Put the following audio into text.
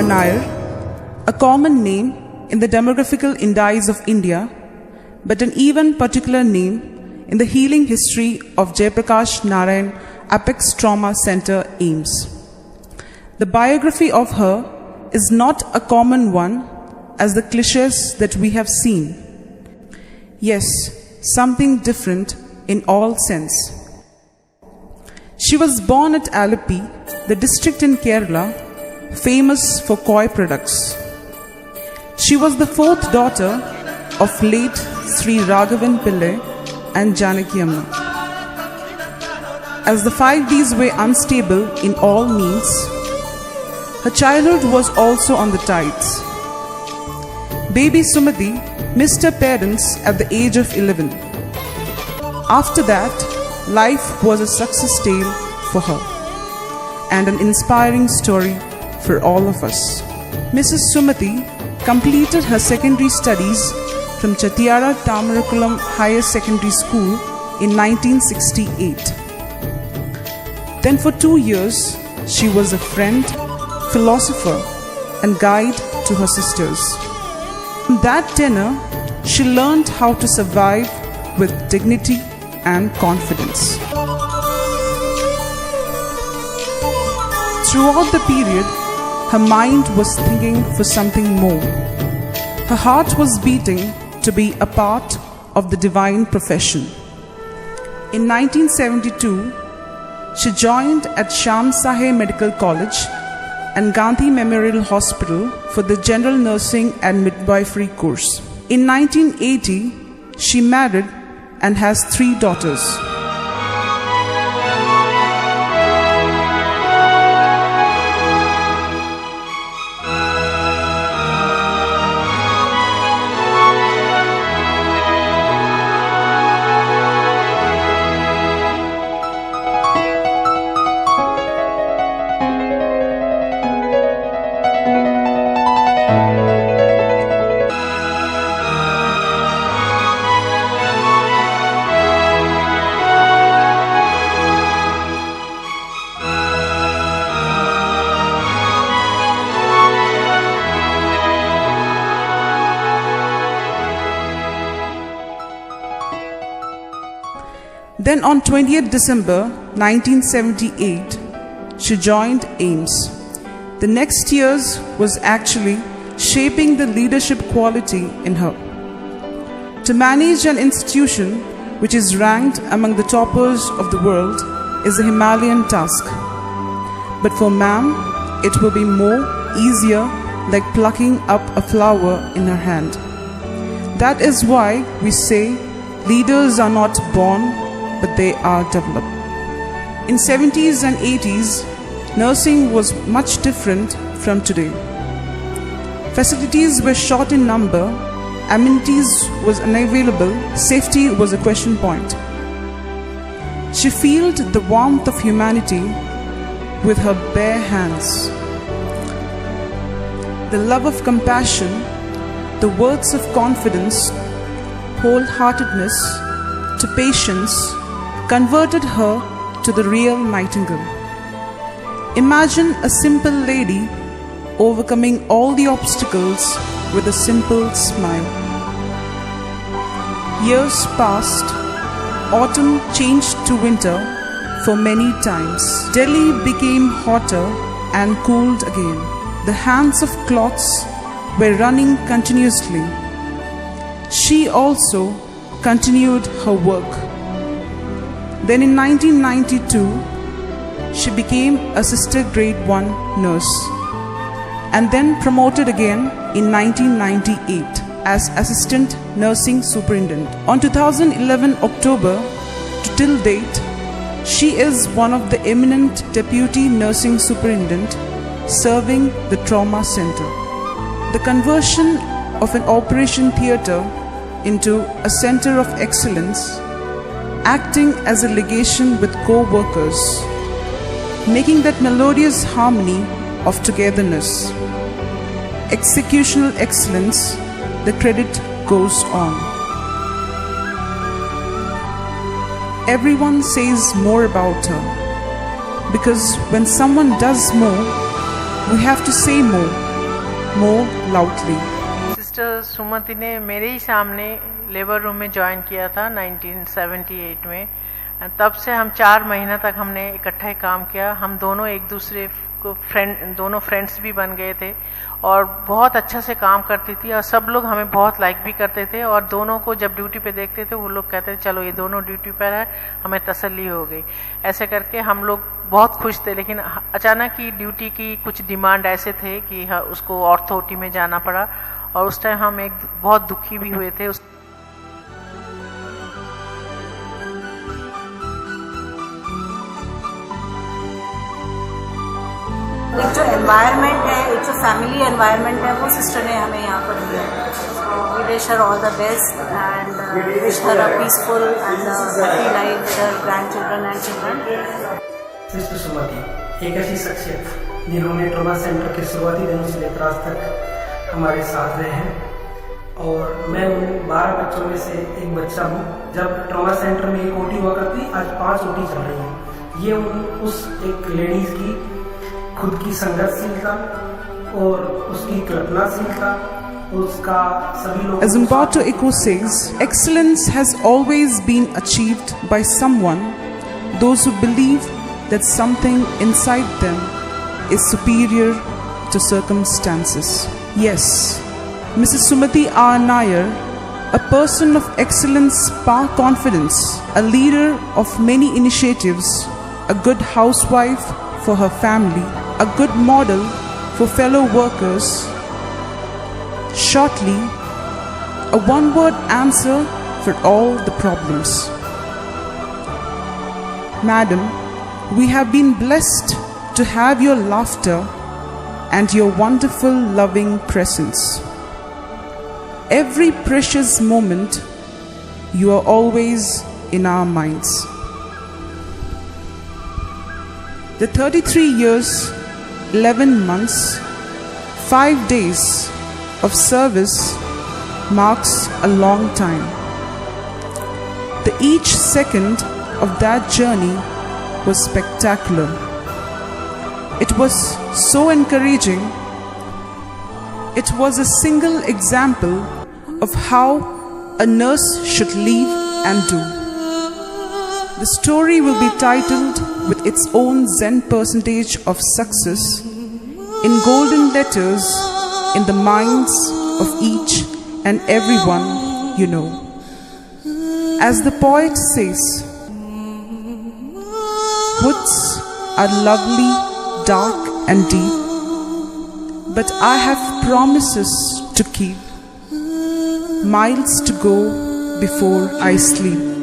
R. Nair, a common name in the demographical indices of India, but an even particular name in the healing history of Jayaprakash Narayan Apex Trauma Center, AIIMS. The biography of her is not a common one as the clichés that we have seen. Yes, something different in all sense. She was born at Alleppey, the district in Kerala, famous for koi products. She was the fourth daughter of late Sri Raghavan Pillai and Janaki Amma. As the 5 Ds were unstable in all means, her childhood was also on the tides. Baby Sumati missed her parents at the age of 11. After that, life was a success tale for her and an inspiring story for all of us. Mrs. Sumati completed her secondary studies from Chattiara Tamarakulam Higher Secondary School in 1968. Then for 2 years, she was a friend, philosopher, and guide to her sisters. In that tenure, she learned how to survive with dignity and confidence. Throughout the period, her mind was thinking for something more. Her heart was beating to be a part of the divine profession. In 1972, she joined at Shyam Sahay Medical College and Gandhi Memorial Hospital for the General Nursing and Midwifery course. In 1980, she married and has 3 daughters. Then on 20th December 1978, she joined AIIMS. The next years was actually shaping the leadership quality in her. To manage an institution which is ranked among the toppers of the world is a Himalayan task. But for ma'am, it will be more easier, like plucking up a flower in her hand. That is why we say leaders are not born, but they are developed. In 70s and 80s, nursing was much different from today. Facilities were short in number, amenities was unavailable, safety was a question point. She felt the warmth of humanity with her bare hands. The love of compassion, the words of confidence, wholeheartedness, to patience, converted her to the real Nightingale. Imagine a simple lady overcoming all the obstacles with a simple smile. Years passed, autumn changed to winter for many times. Delhi became hotter and cooled again. The hands of cloths were running continuously. She also continued her work. Then in 1992, she became a Sister Grade 1 nurse and then promoted again in 1998 as Assistant Nursing Superintendent. On 2011 October to till date, she is one of the eminent Deputy Nursing Superintendent serving the Trauma Center. The conversion of an operation theatre into a center of excellence, acting as a legation with co-workers, making that melodious harmony of togetherness. Executional excellence, the credit goes on. Everyone says more about her, because when someone does more, we have to say more. more loudly. Sister Sumati ने मेरे ही सामने labour room में join किया था 1978 में। तब से हम 4 महीना तक हमने इकट्ठा ही काम किया। हम दोनों एक दूसरे को दोनों फ्रेंड्स भी बन गए थे और बहुत अच्छा से काम करती थी और सब लोग हमें बहुत लाइक भी करते थे। और दोनों को जब ड्यूटी पे देखते थे वो लोग कहते थे चलो ये दोनों ड्यूटी पर है, हमें तसल्ली हो गई। ऐसे करके हम लोग बहुत खुश थे। लेकिन अचानक ही ड्यूटी की कुछ डिमांड ऐसे थे कि उसको ऑर्थोटी में जाना पड़ा और उस टाइम हम बहुत दुखी भी हुए थे। एक जो एनवायरनमेंट है, एक जो फैमिली एनवायरनमेंट है, वो सिस्टर ने हमें यहाँ पर दिया। So we wish her all the best and wish her a peaceful and happy life with her grandchildren and children. Sister Sumati एक ऐसी शख्सियत जिन्होंने ट्रॉमा सेंटर के शुरुआती दिनों से लेकर आज तक हमारे साथ रहे हैं और मैं उन 12 बच्चों में से एक बच्चा हूँ। जब ट्रॉमा सेंटर में एक ओटी हुआ करती, आज 5 ओटी चल रही हैं। ये उस एक लेडीज की खुद की संघर्षशीलता और उसकी कल्पनाशीलता, उसका सभी लोग। As Umberto Eco says, excellence has always been achieved by someone, those who believe that something inside them is superior to circumstances. Yes, Mrs. Sumati R. Nair, a person of excellence, spark confidence, a leader of many initiatives, a good housewife for her family, a good model for fellow workers. Shortly, a one-word answer for all the problems. Madam, we have been blessed to have your laughter and your wonderful loving presence. Every precious moment, you are always in our minds. The 33 years, 11 months, 5 days of service marks a long time. Each second of that journey was spectacular. It was so encouraging. It was a single example of how a nurse should live and do. The story will be titled with its own Zen percentage of success in golden letters in the minds of each and everyone you know. As the poet says, woods are lovely, dark and deep, but I have promises to keep, miles to go before I sleep.